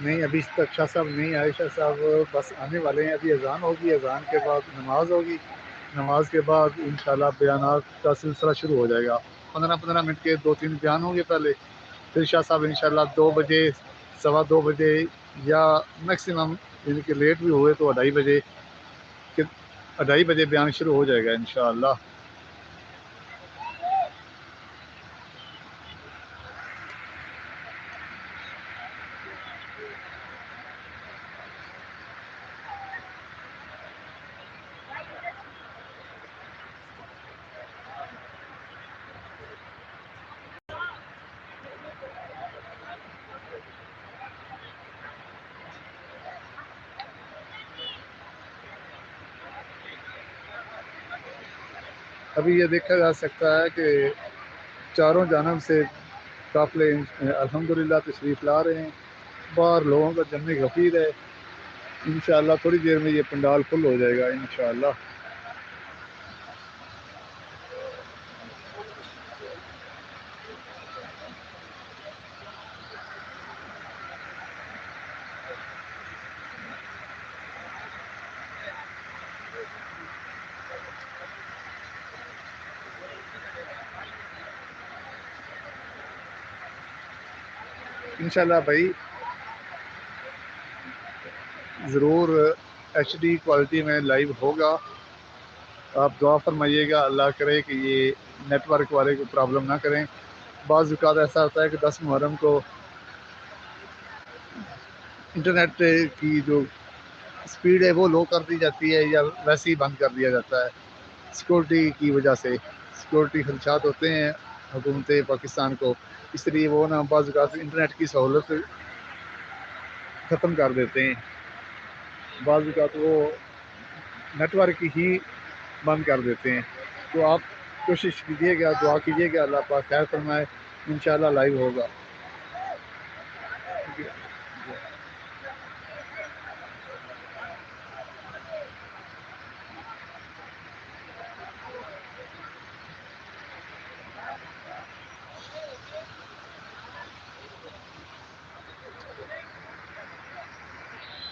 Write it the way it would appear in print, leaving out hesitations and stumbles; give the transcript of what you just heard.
نہیں ابھی تک شاہ صاحب نہیں آئے. شاہ صاحب بس آنے والے ہیں. ابھی اذان ہوگی, اذان کے بعد نماز ہوگی, نماز کے بعد انشاءاللہ بیانات کا سلسلہ شروع ہو جائے گا. 15-15 منٹ کے 2-3 بیان ہوں گے پہلے, پھر شاہ صاحب انشاءاللہ 2 بجے 2:15 بجے یا میکسیمم یعنی کہ لیٹ بھی ہوئے تو 2:30 بجے 2:30 بجے بیان شروع ہو جائے گا انشاءاللہ. ابھی یہ دیکھا جا سکتا ہے کہ چاروں جانب سے قافلے الحمدللہ تشریف لا رہے ہیں. باہر لوگوں کا جمع غفیر ہے. انشاءاللہ تھوڑی دیر میں یہ پنڈال فل ہو جائے گا انشاءاللہ. انشاءاللہ بھائی ضرور ایچ ڈی کوالٹی میں لائیو ہوگا. آپ دعا فرمائیے گا اللہ کرے کہ یہ نیٹ ورک والے کو پرابلم نہ کریں. بعض اوقات ایسا ہوتا ہے کہ 10 محرم کو انٹرنیٹ کی جو سپیڈ ہے وہ لو کر دی جاتی ہے یا ویسے ہی بند کر دیا جاتا ہے سیکورٹی کی وجہ سے. سیکورٹی خدشات ہوتے ہیں حکومت پاکستان کو, اس لیے وہ نا بعض اوقات انٹرنیٹ کی سہولت ختم کر دیتے ہیں. بعض اوقات وہ نیٹ ورک ہی بند کر دیتے ہیں. تو آپ کوشش کیجیے گا, دعا کیجیے گا اللہ پاک خیر فرمائے. انشاءاللہ لائیو ہوگا.